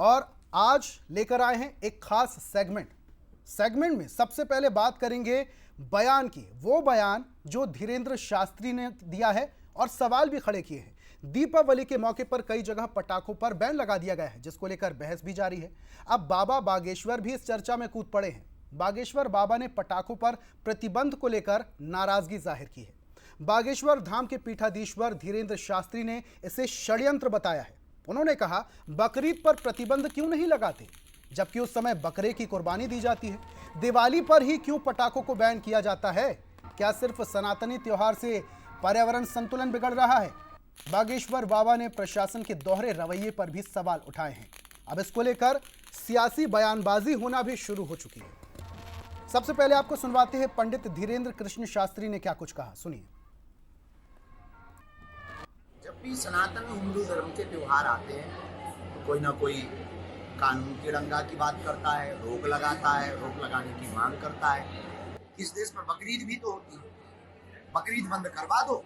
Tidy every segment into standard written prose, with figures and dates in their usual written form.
और आज लेकर आए हैं एक खास सेगमेंट में सबसे पहले बात करेंगे बयान की, वो बयान जो धीरेंद्र शास्त्री ने दिया है और सवाल भी खड़े किए हैं। दीपावली के मौके पर कई जगह पटाखों पर बैन लगा दिया गया है, जिसको लेकर बहस भी जारी है। अब बाबा बागेश्वर भी इस चर्चा में कूद पड़े हैं। बागेश्वर बाबा ने पटाखों पर प्रतिबंध को लेकर नाराजगी जाहिर की है। बागेश्वर धाम के पीठाधीश्वर धीरेंद्र शास्त्री ने इसे षड्यंत्र बताया है। उन्होंने कहा, बकरीद पर प्रतिबंध क्यों नहीं लगाते, जबकि उस समय बकरे की कुर्बानी दी जाती है। दिवाली पर ही क्यों पटाखों को बैन किया जाता है? क्या सिर्फ सनातनी त्योहार से पर्यावरण संतुलन बिगड़ रहा है? बागेश्वर बाबा ने प्रशासन के दोहरे रवैये पर भी सवाल उठाए हैं। अब इसको लेकर सियासी बयानबाजी होना भी शुरू हो चुकी है। सबसे पहले आपको सुनवाते हैं पंडित धीरेंद्र कृष्ण शास्त्री ने क्या कुछ कहा, सुनिए। जब भी सनातन हिंदू धर्म के त्योहार आते हैं तो कोई ना कोई कानून की डंगा की बात करता है, रोक लगाता है, रोक लगाने की मांग करता है। इस देश में बकरीद भी तो होती है, बकरीद बंद करवा दो,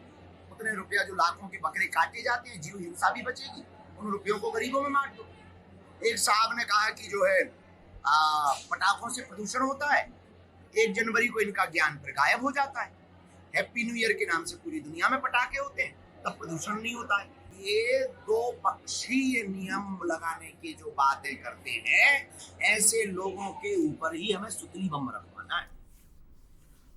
उतने रुपया जो लाखों के बकरे काटे जाते हैं, जीव हिंसा भी बचेगी, उन रुपयों को गरीबों में बांट दो। एक साहब ने कहा कि जो है पटाखों से प्रदूषण होता है, 1 जनवरी को इनका ज्ञान फिर गायब हो जाता है। हैप्पी न्यू ईयर के नाम से पूरी दुनिया में पटाखे होते हैं, तब प्रदूषण नहीं होता है। ये दो पक्षीय नियम लगाने की जो बातें करते हैं, ऐसे लोगों के ऊपर ही हमें सुतली बम रखवाना है।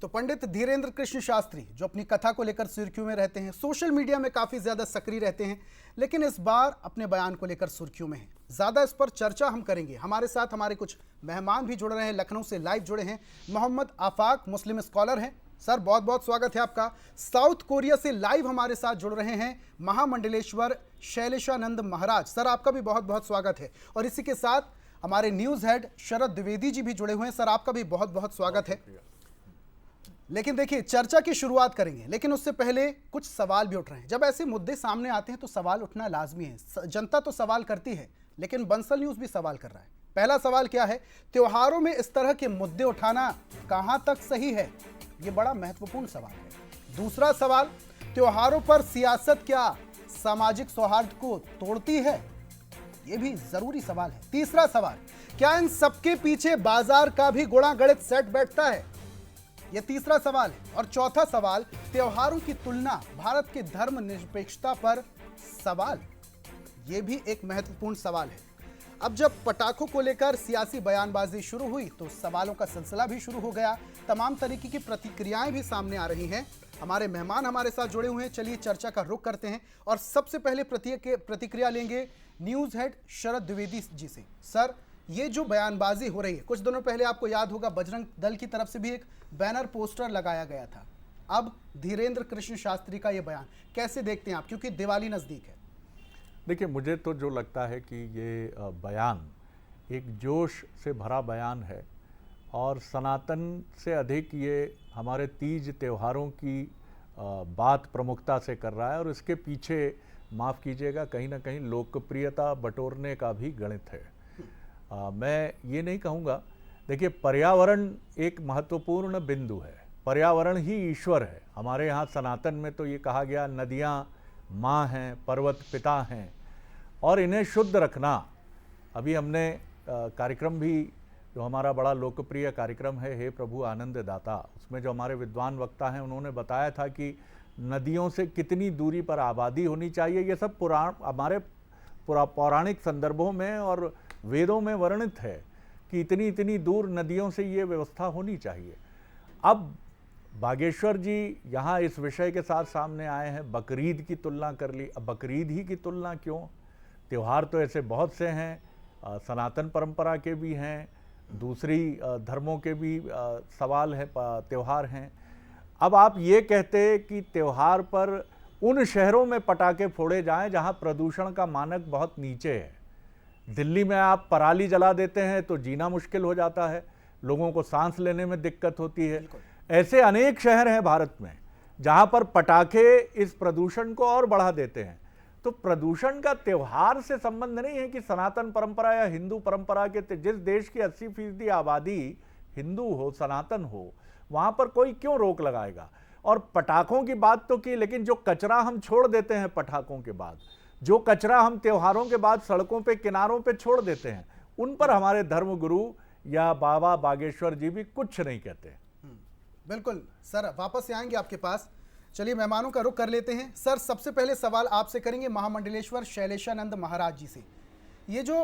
तो पंडित धीरेंद्र कृष्ण शास्त्री जो अपनी कथा को लेकर सुर्खियों में रहते हैं, सोशल मीडिया में काफी ज्यादा सक्रिय रहते हैं, लेकिन इस बार अपने बयान को लेकर सुर्खियों में हैं। ज्यादा इस पर चर्चा हम करेंगे। हमारे साथ हमारे कुछ मेहमान भी जुड़ रहे हैं, लखनऊ से लाइव जुड़े हैं। मोहम्मद आफाक मुस्लिम स्कॉलर हैं, सर बहुत बहुत स्वागत है आपका। साउथ कोरिया से लाइव हमारे साथ जुड़ रहे हैं महामंडलेश्वर शैलेशानंद महाराज, सर आपका भी बहुत बहुत स्वागत है। और इसी के साथ हमारे न्यूज हेड शरद द्विवेदी जी भी जुड़े हुए हैं, सर आपका भी बहुत बहुत स्वागत है। लेकिन देखिए, चर्चा की शुरुआत करेंगे, लेकिन उससे पहले कुछ सवाल भी उठ रहे हैं। जब ऐसे मुद्दे सामने आते हैं तो सवाल उठना लाजमी है। जनता तो सवाल करती है, लेकिन बंसल न्यूज भी सवाल कर रहा है। पहला सवाल क्या है, त्योहारों में इस तरह के मुद्दे उठाना कहां तक सही है? यह बड़ा महत्वपूर्ण सवाल है। दूसरा सवाल, त्योहारों पर सियासत क्या सामाजिक सौहार्द को तोड़ती है? यह भी जरूरी सवाल है। तीसरा सवाल, क्या इन सबके पीछे बाजार का भी गुणा गणित सेट बैठता है? यह तीसरा सवाल है। और चौथा सवाल, त्योहारों की तुलना भारत के धर्मनिरपेक्षता पर सवाल, यह भी एक महत्वपूर्ण सवाल है। अब जब पटाखों को लेकर सियासी बयानबाजी शुरू हुई तो सवालों का सिलसिला भी शुरू हो गया। तमाम तरीके की प्रतिक्रियाएं भी सामने आ रही हैं। हमारे मेहमान हमारे साथ जुड़े हुए हैं, चलिए चर्चा का रुख करते हैं। और सबसे पहले प्रतिक्रिया लेंगे न्यूज हेड शरद द्विवेदी जी से। सर, ये जो बयानबाजी हो रही है, कुछ दिनों पहले आपको याद होगा बजरंग दल की तरफ से भी एक बैनर पोस्टर लगाया गया था। अब धीरेंद्र कृष्ण शास्त्री का ये बयान कैसे देखते हैं आप, क्योंकि दिवाली नजदीक है? देखिए, मुझे तो जो लगता है कि ये बयान एक जोश से भरा बयान है और सनातन से अधिक ये हमारे तीज त्योहारों की बात प्रमुखता से कर रहा है और इसके पीछे माफ़ कीजिएगा कहीं ना कहीं लोकप्रियता बटोरने का भी गणित है। मैं ये नहीं कहूँगा, देखिए पर्यावरण एक महत्वपूर्ण बिंदु है, पर्यावरण ही ईश्वर है। हमारे यहाँ सनातन में तो ये कहा गया नदियाँ माँ हैं, पर्वत पिता हैं और इन्हें शुद्ध रखना। अभी हमने कार्यक्रम भी जो हमारा बड़ा लोकप्रिय कार्यक्रम है हे प्रभु आनंद दाता, उसमें जो हमारे विद्वान वक्ता हैं उन्होंने बताया था कि नदियों से कितनी दूरी पर आबादी होनी चाहिए। ये सब हमारे पौराणिक संदर्भों में और वेदों में वर्णित है कि इतनी इतनी दूर नदियों से ये व्यवस्था होनी चाहिए। अब बागेश्वर जी यहाँ इस विषय के साथ सामने आए हैं, बकरीद की तुलना कर ली। अब बकरीद ही की तुलना क्यों? त्योहार तो ऐसे बहुत से हैं, सनातन परंपरा के भी हैं, दूसरी धर्मों के भी सवाल है, त्यौहार हैं। अब आप ये कहते कि त्यौहार पर उन शहरों में पटाखे फोड़े जाएं जहां प्रदूषण का मानक बहुत नीचे है। दिल्ली में आप पराली जला देते हैं तो जीना मुश्किल हो जाता है, लोगों को सांस लेने में दिक्कत होती है। ऐसे अनेक शहर हैं भारत में जहां पर पटाखे इस प्रदूषण को और बढ़ा देते हैं। तो प्रदूषण का त्योहार से संबंध नहीं है कि सनातन परंपरा या हिंदू परंपरा के। जिस देश की 80% आबादी हिंदू हो, सनातन हो, वहां पर कोई क्यों रोक लगाएगा? और पटाखों की बात तो की, लेकिन जो कचरा हम छोड़ देते हैं पटाखों के बाद, जो कचरा हम त्योहारों के बाद सड़कों पे किनारों पे छोड़ देते हैं, उन पर हमारे धर्मगुरु या बाबा बागेश्वर जी भी कुछ नहीं कहते। बिल्कुल सर, वापस से आएंगे आपके पास। चलिए मेहमानों का रुख कर लेते हैं। सर, सबसे पहले सवाल आपसे करेंगे महामंडलेश्वर शैलेशानंद महाराज जी से। ये जो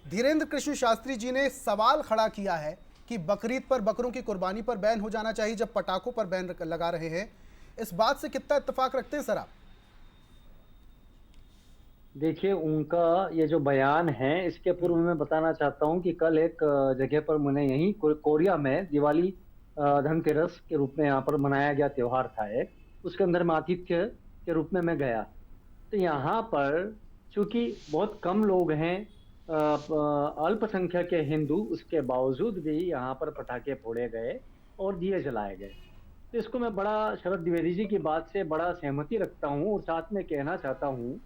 धीरेन्द्र कृष्ण शास्त्री जी ने सवाल खड़ा किया है कि बकरीद पर बकरों की कुर्बानी पर बैन हो जाना चाहिए जब पटाखों पर बैन लगा रहे हैं, इस बात से कितना इत्तेफाक रखते हैं सर आप? देखिए, उनका ये जो बयान है, इसके पूर्व मैं बताना चाहता हूं कि कल एक जगह पर मैंने यहीं कोरिया में दिवाली धनतेरस के रूप में यहाँ पर मनाया गया त्योहार था एक, उसके अंदर मैं आतिथ्य के रूप में मैं गया। तो यहाँ पर चूंकि बहुत कम लोग हैं, अल्पसंख्यक के हिंदू, उसके बावजूद भी यहाँ पर पटाखे फोड़े गए और दिए जलाए गए। तो इसको मैं बड़ा शरद द्विवेदी जी की बात से बड़ा सहमति रखता हूँ और साथ में कहना चाहता हूँ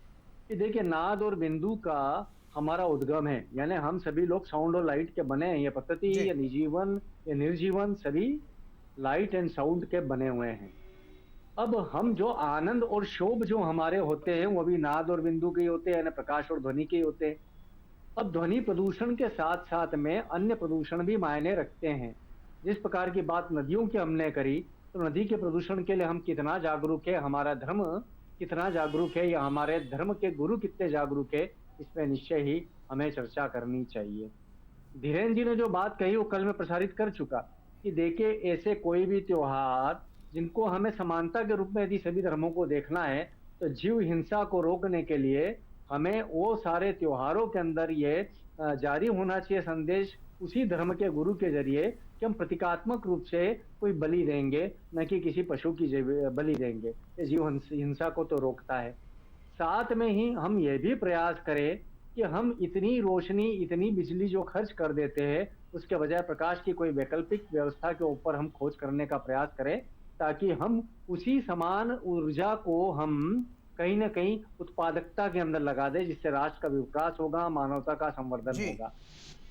कि देखिए, नाद और बिंदु का हमारा उद्गम है, यानी हम सभी लोग साउंड और लाइट के बने हैं। ये प्रकृति या निजीवन या निर्जीवन सभी लाइट एंड साउंड के बने हुए हैं। अब हम जो आनंद और शोभ जो हमारे होते हैं वो भी नाद और बिंदु के होते हैं, यानी प्रकाश और ध्वनि के होते हैं। अब ध्वनि प्रदूषण के साथ साथ में अन्य प्रदूषण भी मायने रखते हैं। जिस प्रकार की बात नदियों की हमने करी, तो नदी के प्रदूषण के लिए हम कितना जागरूक है, हमारा धर्म कितना जागरूक है, या हमारे धर्म के गुरु कितने जागरूक है, इस पर निश्चय ही हमें चर्चा करनी चाहिए। धीरेन्द्र जी ने जो बात कही वो कल मैं प्रसारित कर चुका कि देखिए, ऐसे कोई भी त्योहार जिनको हमें समानता के रूप में यदि सभी धर्मों को देखना है, तो जीव हिंसा को रोकने के लिए हमें वो सारे त्योहारों के अंदर ये जारी होना चाहिए संदेश उसी धर्म के गुरु के जरिए कि हम प्रतीकात्मक रूप से कोई बलि देंगे, न कि किसी पशु की बलि देंगे। ये जीव हिंसा को तो रोकता है। साथ में ही हम ये भी प्रयास करें कि हम इतनी रोशनी, इतनी बिजली जो खर्च कर देते हैं, उसके बजाय प्रकाश की कोई वैकल्पिक व्यवस्था के ऊपर हम खोज करने का प्रयास करें, ताकि हम उसी समान ऊर्जा को हम कहीं ना कहीं उत्पादकता के अंदर लगा दे, जिससे राष्ट्र का विकास होगा, मानवता का संवर्धन होगा।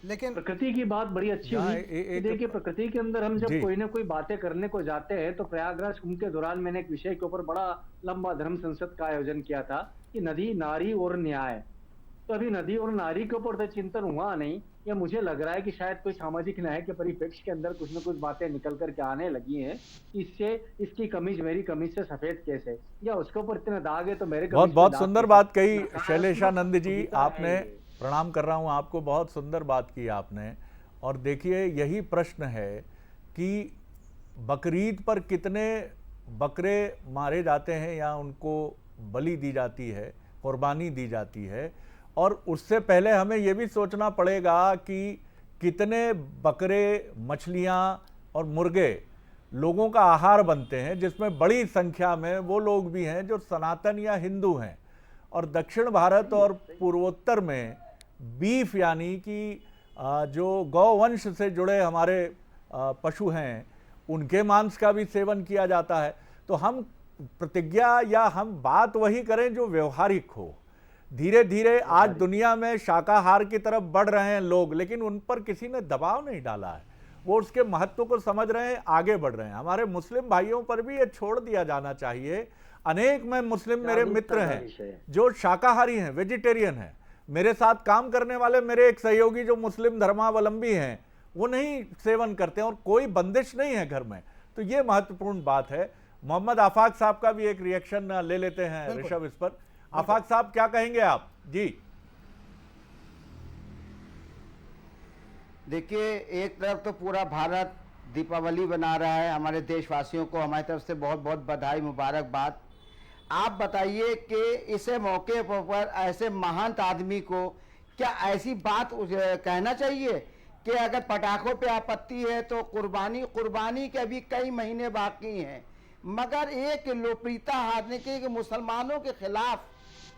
लेकिन प्रकृति की बात बड़ी अच्छी हुई। देखिए, प्रकृति के अंदर हम जब कोई ना कोई बातें करने को जाते हैं, तो प्रयागराज कुंभ के दौरान मैंने एक विषय के ऊपर बड़ा लंबा धर्म संसद का आयोजन किया था कि नदी, नारी और न्याय। तो अभी नदी और नारी के ऊपर तो चिंतन हुआ नहीं, या मुझे लग रहा है कि शायद कोई सामाजिक न्याय के परिप्रेक्ष्य के अंदर कुछ न कुछ बातें निकल करके आने लगी हैं। इससे इसकी कमीज मेरी कमीज से सफेद कैसे, या उसके ऊपर इतने दाग है तो मेरे बहुत बहुत सुंदर बात कही शैलेशानंद जी, आपने, प्रणाम कर रहा हूं आपको, बहुत सुंदर बात की आपने। और देखिए, यही प्रश्न है कि बकरीद पर कितने बकरे मारे जाते हैं या उनको बलि दी जाती है, कुर्बानी दी जाती है, और उससे पहले हमें यह भी सोचना पड़ेगा कि कितने बकरे, मछलियां और मुर्गे लोगों का आहार बनते हैं, जिसमें बड़ी संख्या में वो लोग भी हैं जो सनातन या हिंदू हैं। और दक्षिण भारत और पूर्वोत्तर में बीफ यानी कि जो गौवंश से जुड़े हमारे पशु हैं, उनके मांस का भी सेवन किया जाता है। तो हम प्रतिज्ञा या हम बात वही करें जो व्यवहारिक हो। धीरे धीरे आज दुनिया में शाकाहार की तरफ बढ़ रहे हैं लोग, लेकिन उन पर किसी ने दबाव नहीं डाला है, वो उसके महत्व को समझ रहे हैं, आगे बढ़ रहे हैं। हमारे मुस्लिम भाइयों पर भी ये छोड़ दिया जाना चाहिए। अनेक में मुस्लिम मेरे मित्र हैं जो शाकाहारी हैं, वेजिटेरियन हैं। मेरे साथ काम करने वाले मेरे एक सहयोगी जो मुस्लिम धर्मावलंबी हैं, वो नहीं सेवन करते हैं और कोई बंदिश नहीं है घर में। तो ये महत्वपूर्ण बात है। मोहम्मद आफाक साहब का भी एक रिएक्शन ले लेते हैं ऋषभ इस पर। आफाक साहब, क्या कहेंगे आप? जी देखिए, एक तरफ तो पूरा भारत दीपावली बना रहा है, हमारे देशवासियों को हमारी तरफ से बहुत बहुत बधाई, मुबारकबाद। आप बताइए कि इसे मौके पर ऐसे महान आदमी को क्या ऐसी बात कहना चाहिए कि अगर पटाखों पे आपत्ति है तो कुर्बानी के अभी कई महीने बाकी हैं, मगर एक लोकप्रियता हारने के मुसलमानों के खिलाफ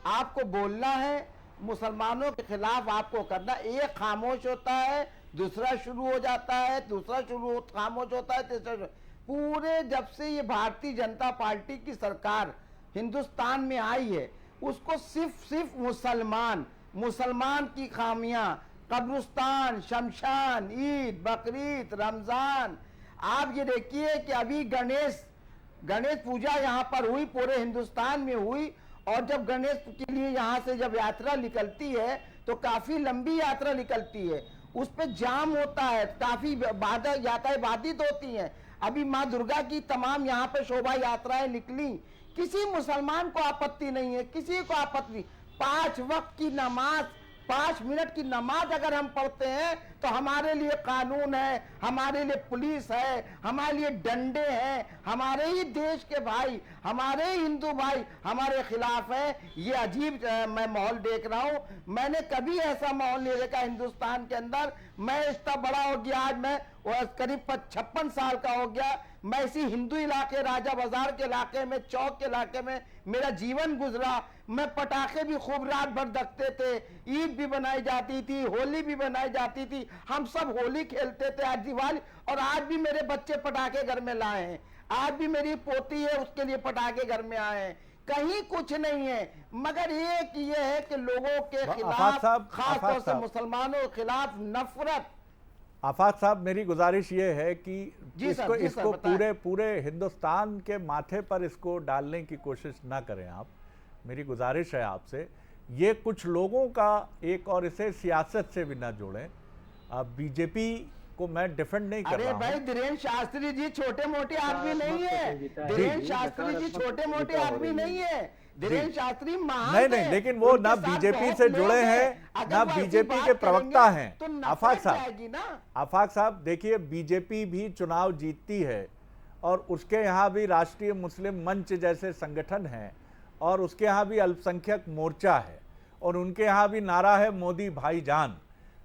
आपको बोलना है, मुसलमानों के खिलाफ आपको करना। एक खामोश होता है, दूसरा शुरू हो जाता है, दूसरा खामोश होता है, तीसरा। पूरे जब से ये भारतीय जनता पार्टी की सरकार हिंदुस्तान में आई है, उसको सिर्फ मुसलमान की खामियां, कब्रिस्तान, शमशान, ईद, बकरीद, रमजान। आप ये देखिए कि अभी गणेश पूजा यहाँ पर हुई, पूरे हिंदुस्तान में हुई, और जब गणेश के लिए यहाँ से जब यात्रा निकलती है तो काफी लंबी यात्रा निकलती है, उस पे जाम होता है, काफी बाधा यात्राएं बाधित होती हैं। अभी माँ दुर्गा की तमाम यहाँ पे शोभा यात्राएं निकली, किसी मुसलमान को आपत्ति नहीं है, किसी को आपत्ति नहीं। 5 वक्त की नमाज, 5 मिनट की नमाज अगर हम पढ़ते हैं तो हमारे लिए कानून है, हमारे लिए पुलिस है, हमारे लिए डंडे हैं, हमारे ही देश के भाई, हमारे ही हिंदू भाई हमारे खिलाफ है। ये अजीब मैं माहौल देख रहा हूं। मैंने कभी ऐसा माहौल नहीं देखा हिंदुस्तान के अंदर। मैं इतना बड़ा हो गया, आज मैं करीब 56 साल का हो गया, मैं इसी हिंदू इलाके, राजा बाजार के इलाके में, चौक के इलाके में मेरा जीवन गुजरा। मैं पटाखे भी खूब रात भर दखते थे, ईद भी बनाई जाती थी, होली भी बनाई जाती थी, हम सब होली खेलते थे, आज दिवाली, और आज भी मेरे बच्चे पटाखे घर में लाए हैं, आज भी मेरी पोती है उसके लिए पटाखे घर में आए हैं। कहीं कुछ नहीं है, मगर एक ये है कि लोगों के खिलाफ, खासतौर से मुसलमानों के खिलाफ नफरत। आफाक साहब, मेरी गुजारिश ये है कि इसको पूरे हिंदुस्तान के माथे पर इसको डालने की कोशिश ना करें आप। मेरी गुजारिश है आपसे, ये कुछ लोगों का एक, और इसे सियासत से भी ना जोड़ें। बीजेपी को मैं डिफेंड नहीं कर रहा हूं। अरे भाई, धीरेन्द्र शास्त्री जी छोटे मोटे आदमी नहीं है, धीरेन्द्र शास्त्री जी छोटे मोटे आदमी नहीं है, धीरेन्द्र शास्त्री महान नहीं, लेकिन वो ना बीजेपी से जुड़े हैं, ना बीजेपी के प्रवक्ता हैं। आफाक साहब देखिए, बीजेपी भी चुनाव जीतती है और उसके यहाँ भी राष्ट्रीय मुस्लिम मंच जैसे संगठन हैं, और उसके यहाँ भी अल्पसंख्यक मोर्चा है, और उनके यहाँ भी नारा है मोदी भाईजान।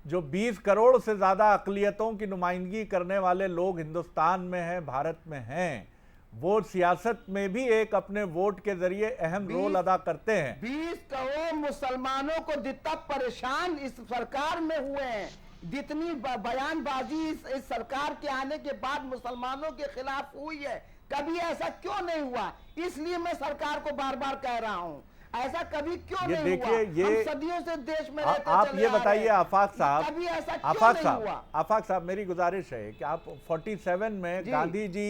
जो 20 करोड़ से ज़्यादा अक़लियतों की नुमाइंदगी करने वाले लोग हिंदुस्तान में हैं, भारत में हैं, वो सियासत में भी एक अपने वोट के जरिए अहम रोल अदा करते हैं। 20 करोड़ मुसलमानों को जितना परेशान इस सरकार में हुए हैं, जितनी बयानबाजी इस सरकार के आने के बाद मुसलमानों के खिलाफ हुई है, कभी ऐसा क्यों नहीं हुआ? इसलिए मैं सरकार को बार बार कह रहा हूं, ऐसा कभी क्यों नहीं हुआ? हम सदियों से देश में रहते आप ये बताइए आफाक साहब, कभी ऐसा आफाक साहब मेरी गुजारिश है कि आप 47 में गांधी जी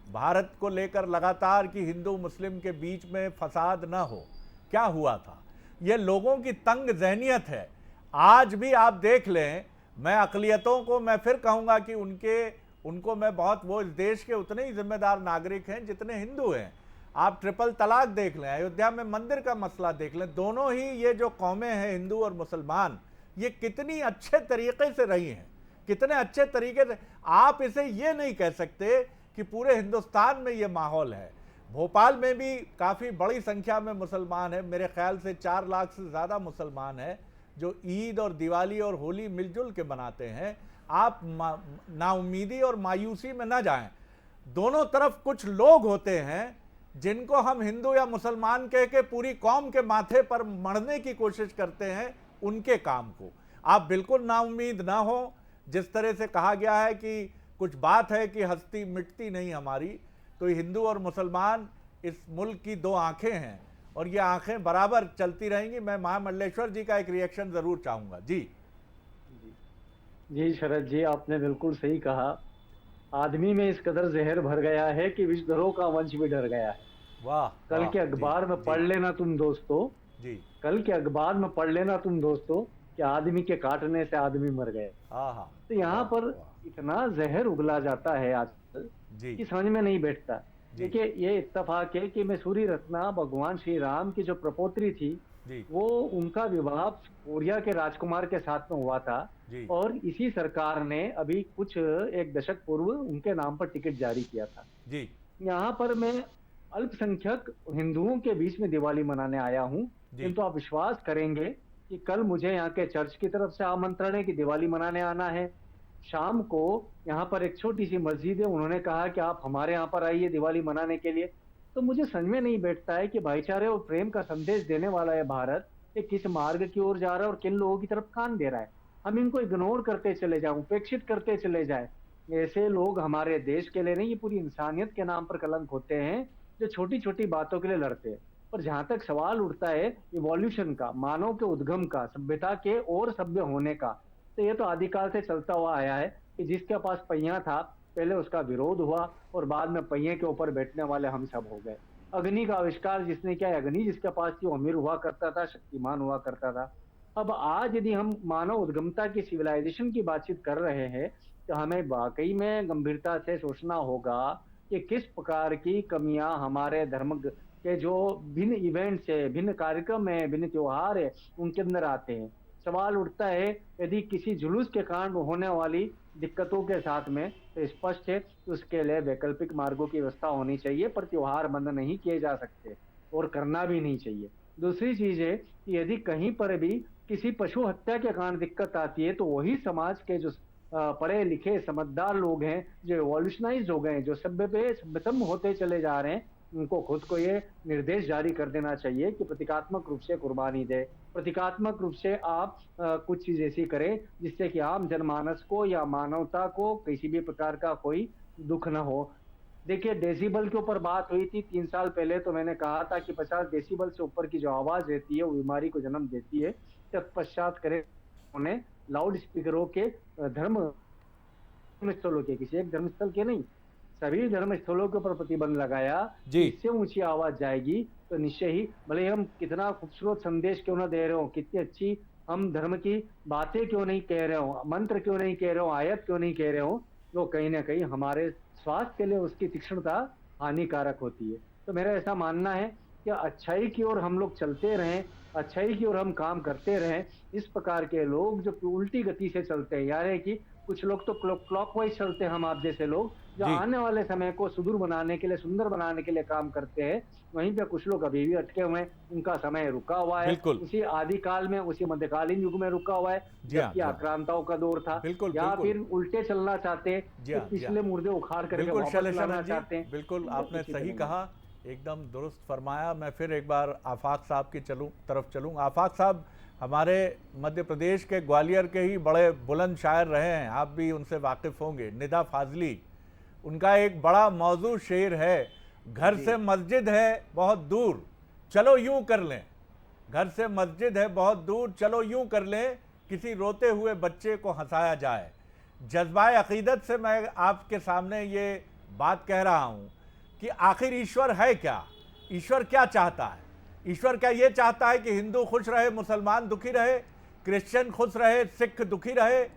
भारत को लेकर लगातार कि हिंदू मुस्लिम के बीच में फसाद ना हो, क्या हुआ था? ये लोगों की तंग ज़हनियत है। आज भी आप देख लें, मैं अक़लियतों को मैं फिर कहूँगा कि उनको मैं बहुत, वो इस देश के उतने ही जिम्मेदार नागरिक हैं जितने हिंदू हैं। आप ट्रिपल तलाक देख लें, अयोध्या में मंदिर का मसला देख लें, दोनों ही ये जो कौमें हैं हिंदू और मुसलमान, ये कितनी अच्छे तरीके से रही हैं, कितने अच्छे तरीके से। आप इसे ये नहीं कह सकते कि पूरे हिंदुस्तान में ये माहौल है। भोपाल में भी काफ़ी बड़ी संख्या में मुसलमान हैं, मेरे ख्याल से 4 लाख से ज़्यादा मुसलमान हैं जो ईद और दिवाली और होली मिलजुल के मनाते हैं। आप नाउमीदी और मायूसी में ना जाएं। दोनों तरफ कुछ लोग होते हैं जिनको हम हिंदू या मुसलमान कह के पूरी कौम के माथे पर मढ़ने की कोशिश करते हैं उनके काम को। आप बिल्कुल नाउम्मीद ना हो। जिस तरह से कहा गया है कि कुछ बात है कि हस्ती मिटती नहीं हमारी, तो हिंदू और मुसलमान इस मुल्क की 2 आंखें हैं और ये आंखें बराबर चलती रहेंगी। मैं महामंडलेश्वर जी का एक रिएक्शन जरूर चाहूंगा। जी शरद जी, आपने बिल्कुल सही कहा। आदमी में इस कदर जहर भर गया है कि विषधरों का वंश भी डर गया है। वाह। कल के अखबार में पढ़ लेना तुम दोस्तों, कल के अखबार में पढ़ लेना तुम दोस्तों कि आदमी के काटने से आदमी मर गए। तो यहाँ पर इतना जहर उगला जाता है आजकल कि समझ में नहीं बैठता। देखिए, ये इत्तेफाक है कि मैसूरी रत्ना भगवान श्री राम की जो प्रपोत्री थी, वो उनका विवाह कोरिया के राजकुमार के साथ में हुआ था, और इसी सरकार ने अभी कुछ 1 दशक पूर्व उनके नाम पर टिकट जारी किया था। यहाँ पर मैं अल्पसंख्यक हिंदुओं के बीच में दिवाली मनाने आया हूँ, किंतु आप विश्वास करेंगे कि कल मुझे यहाँ के चर्च की तरफ से आमंत्रण है कि दिवाली मनाने आना है। शाम को यहाँ पर एक छोटी सी मस्जिद है, उन्होंने कहा कि आप हमारे यहाँ पर आइए दिवाली मनाने के लिए। तो मुझे समझ में नहीं बैठता है कि भाईचारे और प्रेम का संदेश देने वाला है भारत, ये किस मार्ग की ओर जा रहा है और किन लोगों की तरफ कान दे रहा है। हम इनको इग्नोर करते चले जाएं, उपेक्षित करते चले जाएं। ऐसे लोग हमारे देश के लिए नहीं, ये पूरी इंसानियत के नाम पर कलंक होते हैं, जो छोटी छोटी बातों के लिए लड़ते हैं। और जहां तक सवाल उठता है इवोल्यूशन का, मानव के उद्गम का, सभ्यता के और सभ्य होने का, तो ये तो आदिकाल से चलता हुआ आया है कि जिसके पास पहिया था पहले उसका विरोध हुआ और बाद में पहिए के ऊपर बैठने वाले हम सब हो गए। अग्नि का आविष्कार जिसने किया, अग्नि जिसके पास थी वो अमीर हुआ करता था, शक्तिमान हुआ करता था। अब आज यदि हम मानव उद्गमता की सिविलाइजेशन की बातचीत कर रहे हैं, तो हमें वाकई में गंभीरता से सोचना होगा कि किस प्रकार की कमियां हमारे धर्म के जो भिन्न इवेंट्स है, भिन्न कार्यक्रम है, भिन्न त्योहार है, उनके अंदर आते हैं। सवाल उठता है, यदि किसी जुलूस के कारण होने वाली दिक्कतों के साथ में, तो स्पष्ट है कि उसके लिए वैकल्पिक मार्गों की व्यवस्था होनी चाहिए, पर त्योहार बंद नहीं किए जा सकते और करना भी नहीं चाहिए। दूसरी चीज है कि यदि कहीं पर भी किसी पशु हत्या के कारण दिक्कत आती है, तो वही समाज के जो पढ़े लिखे समझदार लोग हैं, जो एवोल्यूशनाइज हो गए हैं, जो सभ्यतम होते चले जा रहे हैं, उनको खुद को ये निर्देश जारी कर देना चाहिए कि प्रतीकात्मक रूप से कुर्बानी दे, प्रतीकात्मक रूप से आप कुछ चीज ऐसी करें जिससे कि आम जनमानस को या मानवता को किसी भी प्रकार का कोई दुख न हो। देखिए, डेसिबल के ऊपर बात हुई थी 3 साल पहले, तो मैंने कहा था कि 50 डेसिबल से ऊपर की जो आवाज रहती है वो बीमारी को जन्म देती है। तत्पश्चात करें उन्हें लाउड स्पीकरों के धर्मस्थलों के, किसी एक धर्मस्थल के नहीं, सभी धर्मस्थलों के ऊपर प्रतिबंध लगाया। इससे ऊंची आवाज जाएगी तो निश्चय ही, भले हम कितना खूबसूरत संदेश क्यों ना दे रहे हो, कितनी अच्छी हम धर्म की बातें क्यों नहीं कह रहे हो, मंत्र क्यों नहीं कह रहे हो, आयत क्यों नहीं कह रहे हो, तो कहीं ना कहीं हमारे स्वास्थ्य के लिए उसकी तीक्ष्णता हानिकारक होती है। तो मेरा ऐसा मानना है कि अच्छाई की ओर हम लोग चलते रहें, अच्छाई की ओर हम काम करते रहें। इस प्रकार के लोग जो उल्टी गति से चलते हैं, यानी कि कुछ लोग तो क्लॉकवाइज चलते हैं, हम आप जैसे लोग जो आने वाले समय को सुदूर बनाने के लिए, सुंदर बनाने के लिए काम करते हैं, वहीं पे कुछ लोग अभी भी अटके हुए हैं, उनका समय रुका हुआ है, उसी आदिकाल में, उसी मध्यकालीन युग में रुका हुआ है, जबकि आक्रांताओं का दौर था, या फिर उल्टे चलना चाहते हैं, पिछले मुर्दे उखाड़ करके वापस लाना चाहते हैं। बिल्कुल, आपने सही कहा, एकदम दुरुस्त फरमाया। मैं फिर एक बार आफाक साहब की तरफ चलूँ। आफाक साहब हमारे मध्य प्रदेश के ग्वालियर के ही बड़े बुलंद शायर रहे हैं, आप भी उनसे वाकिफ़ होंगे। निदा फाजली, उनका एक बड़ा मौजू शेर है, घर से मस्जिद है बहुत दूर, चलो यूं कर लें। घर से मस्जिद है बहुत दूर, चलो यूं कर लें, किसी रोते हुए बच्चे को हंसाया जाए। जज्बाए अकीदत से मैं आपके सामने ये बात कह रहा हूँ कि आखिर ईश्वर है क्या? ईश्वर क्या चाहता है? ईश्वर क्या ये चाहता है कि हिंदू खुश रहे, मुसलमान दुखी रहे, क्रिश्चियन खुश रहे, सिख दुखी रहे?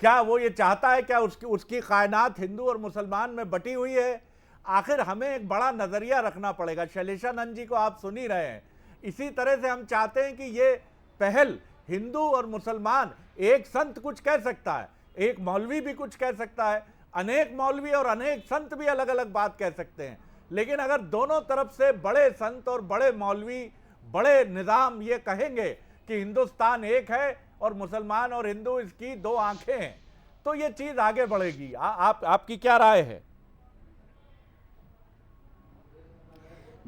क्या वो ये चाहता है? क्या उसकी कायनात हिंदू और मुसलमान में बटी हुई है? आखिर हमें एक बड़ा नज़रिया रखना पड़ेगा। शैलेशानंद जी को आप सुन ही रहे हैं। इसी तरह से हम चाहते हैं कि ये पहल हिंदू और मुसलमान, एक संत कुछ कह सकता है, एक मौलवी भी कुछ कह सकता है, अनेक मौलवी और अनेक संत भी अलग अलग बात कह सकते हैं, लेकिन अगर दोनों तरफ से बड़े संत और बड़े मौलवी, बड़े निज़ाम ये कहेंगे कि हिंदुस्तान एक है और मुसलमान और हिंदू इसकी दो आंखें हैं, तो ये चीज़ आगे बढ़ेगी। आपकी क्या राय है?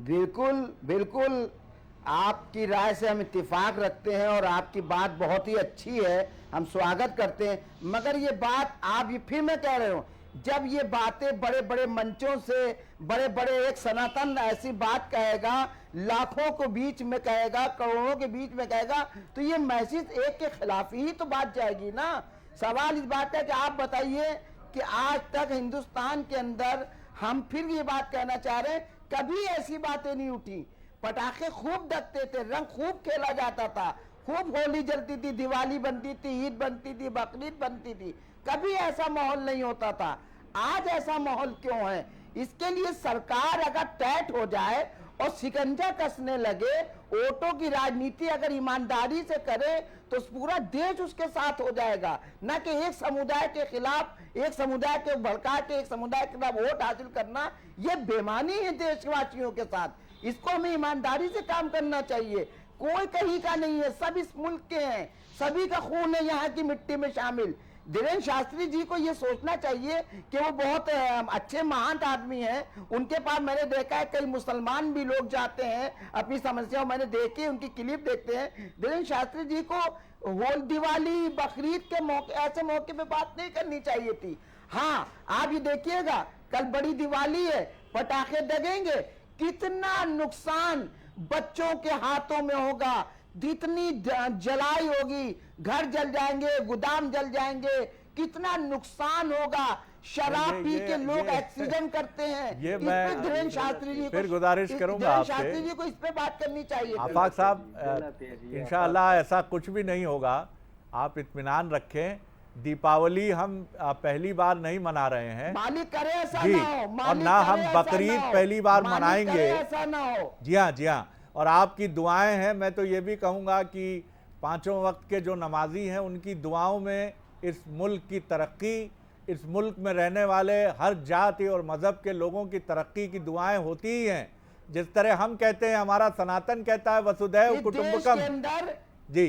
बिल्कुल बिल्कुल, आपकी राय से हम इत्तेफाक रखते हैं और आपकी बात बहुत ही अच्छी है, हम स्वागत करते हैं। मगर ये बात आप, ये फिर मैं कह रहा हूँ, जब ये बातें बड़े बड़े मंचों से, बड़े बड़े एक सनातन ऐसी बात कहेगा, लाखों को बीच में कहेगा, करोड़ों के बीच में कहेगा, तो ये मैसेज एक के खिलाफ ही तो बात जाएगी ना। सवाल इस बात है कि आप बताइए कि आज तक हिंदुस्तान के अंदर, हम फिर ये बात कहना चाह रहे हैं, कभी ऐसी बातें नहीं उठी। पटाखे खूब दगते थे, रंग खूब खेला जाता था, खूब होली जलती थी, दिवाली बनती थी, ईद बनती थी, बकरीद बनती थी, कभी ऐसा माहौल नहीं होता था। आज ऐसा माहौल क्यों है? इसके लिए सरकार अगर टैट हो जाए और शिकंजा कसने लगे, वोटों की राजनीति अगर ईमानदारी से करे, तो पूरा देश उसके साथ हो जाएगा। न कि एक समुदाय के खिलाफ, एक समुदाय के भड़का के एक समुदाय के खिलाफ वोट हासिल करना, ये बेईमानी है देशवासियों के साथ। इसको हमें ईमानदारी से काम करना चाहिए। कोई कहीं का नहीं है, सब इस मुल्क के हैं, सभी का खून है यहाँ की मिट्टी में शामिल। धीरेन्द्र शास्त्री जी को ये सोचना चाहिए कि वो बहुत अच्छे महान आदमी हैं। उनके पास मैंने देखा है कई मुसलमान भी लोग जाते हैं, अपनी समस्याओं मैंने देखी, उनकी क्लिप देखते हैं। धीरेन्द्र शास्त्री जी को होली, दिवाली, बकरीद के मौके, ऐसे मौके पे बात नहीं करनी चाहिए थी। हाँ, आप ये देखिएगा, कल बड़ी दिवाली है, पटाखे दगेंगे, कितना नुकसान बच्चों के हाथों में होगा, जितनी जलाई होगी, घर जल जाएंगे, गोदाम जल जाएंगे, कितना नुकसान होगा। शराब पी के लोग एक्सीडेंट करते हैं। ये इस मैं पे धीरेन्द्र शास्त्री जी फिर गुजारिश करूंगा धीरेन्द्र आपसे। शास्त्री जी को इस पे बात करनी चाहिए। आफाक साहब, इंशाअल्लाह ऐसा कुछ भी नहीं होगा, आप इत्मीनान रखें। दीपावली हम पहली बार नहीं मना रहे हैं मालिक करे ऐसा जी, ना हो, और मालिक ना करे हम ऐसा बकरीद ना हो, पहली बार मालिक मनाएंगे। करे ऐसा ना हो। जी हाँ, जी हाँ। और आपकी दुआएं हैं, मैं तो ये भी कहूँगा कि पांचों वक्त के जो नमाजी हैं उनकी दुआओं में इस मुल्क की तरक्की, इस मुल्क में रहने वाले हर जाति और मज़हब के लोगों की तरक्की की दुआएं होती ही हैं। जिस तरह हम कहते हैं, हमारा सनातन कहता है वसुधैव इस देश कुटुंबकम। के अंदर जी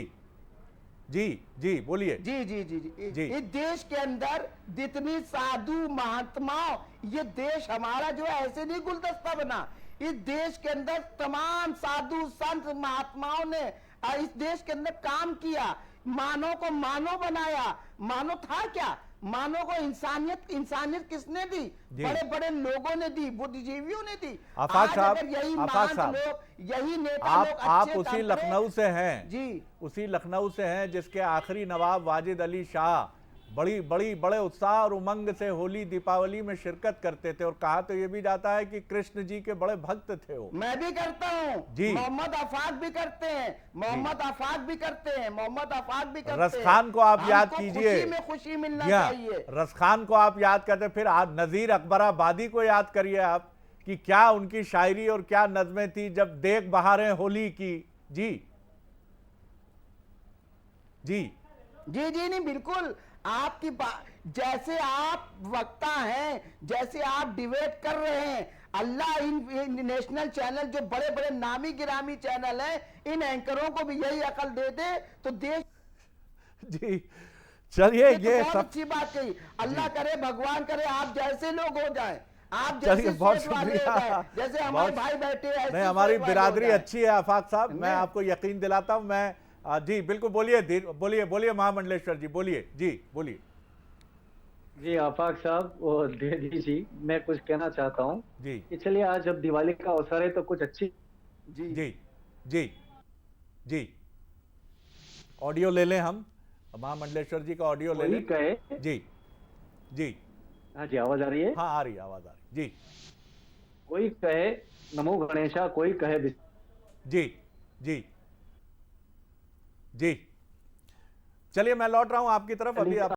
जी जी, बोलिए। जी जी जी जी जी। इस देश के अंदर जितनी साधु महात्माओं, ये देश हमारा जो है ऐसे नहीं गुलदस्ता बना। इस देश के अंदर तमाम साधु संत महात्माओं ने इस देश के अंदर काम किया, मानव को मानव बनाया। मानव था क्या? मानव को इंसानियत किसने दी? जी। बड़े बड़े लोगों ने दी, बुद्धिजीवियों ने दी। आफाक आज साहब, अगर यही आफाक महान साहब, लोग, यही नेता आप लोग आप अच्छे उसी काम करें- लखनऊ से हैं जी उसी लखनऊ से हैं जिसके आखिरी नवाब वाजिद अली शाह बड़े उत्साह और उमंग से होली दीपावली में शिरकत करते थे, और कहा तो ये भी जाता है कि कृष्ण जी के बड़े भक्त थे वो। मैं भी करता हूँ जी। मोहम्मद आफाक भी करते हैं, मोहम्मद आफाक भी करते हैं, मोहम्मद आफाक भी करते हैं। रसखान को आप याद हमको कीजिए। खुशी में खुशी मिलना जी हाँ, चाहिए। रसखान को आप याद करते, फिर आप नज़ीर अकबराबादी को याद करिए आप कि क्या उनकी शायरी और क्या नज़में थी, जब देख बहारें होली की। जी जी जी जी नहीं, बिल्कुल आपकी बात। जैसे आप वक्ता हैं, जैसे आप डिबेट कर रहे हैं, अल्लाह इन नेशनल चैनल जो बड़े बड़े नामी गिरामी चैनल हैं, इन एंकरों को भी यही अकल दे दे तो देश। जी, चलिए ये तो ये बहुत सब अच्छी बात कही। अल्लाह करे, भगवान करे आप जैसे लोग हो जाएं, आप चलिए, जैसे बहुत सोच वाले हो शुक्रिया। जाएं, जैसे हमारे बहुत- भाई बैठे हैं, ऐसे नहीं, हमारी सोच वाले हो बिरादरी जाएं। अच्छी है आफाक साहब, मैं नहीं। आपको यकीन दिलाता हूं। मैं जी बिल्कुल, बोलिए बोलिए बोलिए महामंडलेश्वर जी, बोलिए जी, बोलिए जी आफाक साहब और द्विवेदी जी, मैं कुछ कहना चाहता हूँ जी कि चलिए आज जब दिवाली का अवसर है तो कुछ अच्छी जी जी जी जी ऑडियो ले लें हम, महामंडलेश्वर जी का ऑडियो ले कोई लें। कहे। जी जी हाँ जी, आवाज आ रही है। हाँ, आ रही आवाज आ रही। जी कोई कहे नमो गणेशा, कोई कहे जी जी जी, चलिए मैं लौट रहा हूं आपकी तरफ अभी। आप